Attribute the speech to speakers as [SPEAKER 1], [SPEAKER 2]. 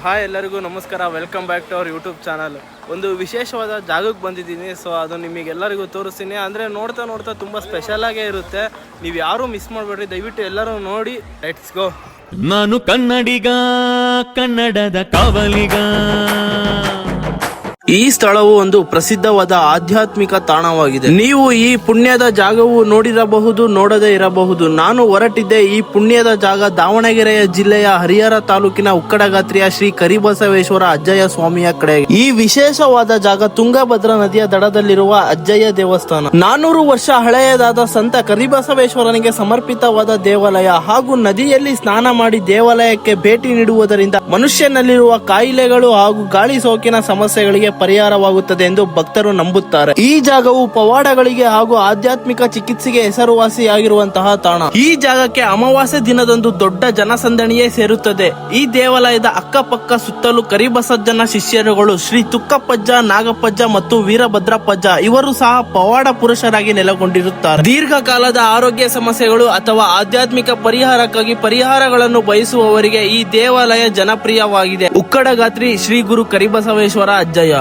[SPEAKER 1] Hi ಎಲ್ಲರಿಗೂ ನಮಸ್ಕಾರ, welcome back to our YouTube channel. ಒಂದು ವಿಶೇಷವಾದ ಜಾಗಕ್ಕೆ ಬಂದಿದ್ದೀನಿ. ಸೊ ಅದು ನಿಮಗೆಲ್ಲರಿಗೂ ತೋರಿಸ್ತೀನಿ. ಅಂದರೆ ನೋಡ್ತಾ ನೋಡ್ತಾ ತುಂಬ ಸ್ಪೆಷಲಾಗೇ ಇರುತ್ತೆ. ನೀವು ಯಾರೂ ಮಿಸ್ ಮಾಡಬೇಡ್ರಿ, ದಯವಿಟ್ಟು ಎಲ್ಲರೂ ನೋಡಿ. Let's go.
[SPEAKER 2] ನಾನು ಕನ್ನಡಿಗ, ಕನ್ನಡದ ಕಾವಲಿಗ.
[SPEAKER 1] ಈ ಸ್ಥಳವು ಒಂದು ಪ್ರಸಿದ್ಧವಾದ ಆಧ್ಯಾತ್ಮಿಕ ತಾಣವಾಗಿದೆ. ನೀವು ಈ ಪುಣ್ಯದ ಜಾಗವು ನೋಡಿರಬಹುದು, ನೋಡದೇ ಇರಬಹುದು. ನಾನು ಹೊರಟಿದ್ದೆ ಈ ಪುಣ್ಯದ ಜಾಗ ದಾವಣಗೆರೆಯ ಜಿಲ್ಲೆಯ ಹರಿಹರ ತಾಲೂಕಿನ ಉಕ್ಕಡಗಾತ್ರಿಯ ಶ್ರೀ ಕರಿಬಸವೇಶ್ವರ ಅಜ್ಜಯ್ಯ ಸ್ವಾಮಿಯ ಕಡೆ. ಈ ವಿಶೇಷವಾದ ಜಾಗ ತುಂಗಭದ್ರಾ ನದಿಯ ದಡದಲ್ಲಿರುವ ಅಜ್ಜಯ್ಯ ದೇವಸ್ಥಾನ. 400 ವರ್ಷ ಹಳೆಯದಾದ ಸಂತ ಕರಿಬಸವೇಶ್ವರನಿಗೆ ಸಮರ್ಪಿತವಾದ ದೇವಾಲಯ ಹಾಗೂ ನದಿಯಲ್ಲಿ ಸ್ನಾನ ಮಾಡಿ ದೇವಾಲಯಕ್ಕೆ ಭೇಟಿ ನೀಡುವುದರಿಂದ ಮನುಷ್ಯನಲ್ಲಿರುವ ಕಾಯಿಲೆಗಳು ಹಾಗೂ ಗಾಳಿ ಸೋಂಕಿನ ಸಮಸ್ಯೆಗಳಿಗೆ ಪರಿಹಾರವಾಗುತ್ತದೆ ಎಂದು ಭಕ್ತರು ನಂಬುತ್ತಾರೆ. ಈ ಜಾಗವು ಪವಾಡಗಳಿಗೆ ಹಾಗೂ ಆಧ್ಯಾತ್ಮಿಕ ಚಿಕಿತ್ಸೆಗೆ ಹೆಸರುವಾಸಿಯಾಗಿರುವಂತಹ ತಾಣ. ಈ ಜಾಗಕ್ಕೆ ಅಮಾವಾಸ್ಯೆ ದಿನದಂದು ದೊಡ್ಡ ಜನಸಂದಣಿಯೇ ಸೇರುತ್ತದೆ. ಈ ದೇವಾಲಯದ ಅಕ್ಕಪಕ್ಕ ಸುತ್ತಲೂ ಕರಿಬಸಜ್ಜನ ಶಿಷ್ಯರುಗಳು ಶ್ರೀ ತುಕ್ಕಪ್ಪಜ್ಜ, ನಾಗಪ್ಪಜ್ಜ ಮತ್ತು ವೀರಭದ್ರಪ್ಪಜ್ಜ ಇವರು ಸಹ ಪವಾಡ ಪುರುಷರಾಗಿ ನೆಲೆಗೊಂಡಿರುತ್ತಾರೆ. ದೀರ್ಘಕಾಲದ ಆರೋಗ್ಯ ಸಮಸ್ಯೆಗಳು ಅಥವಾ ಆಧ್ಯಾತ್ಮಿಕ ಪರಿಹಾರಕ್ಕಾಗಿ ಪರಿಹಾರಗಳನ್ನು ಬಯಸುವವರಿಗೆ ಈ ದೇವಾಲಯ ಜನಪ್ರಿಯವಾಗಿದೆ. ಉಕ್ಕಡಗಾತ್ರಿ ಶ್ರೀ ಗುರು ಕರಿಬಸವೇಶ್ವರ ಅಜ್ಜಯ್ಯ.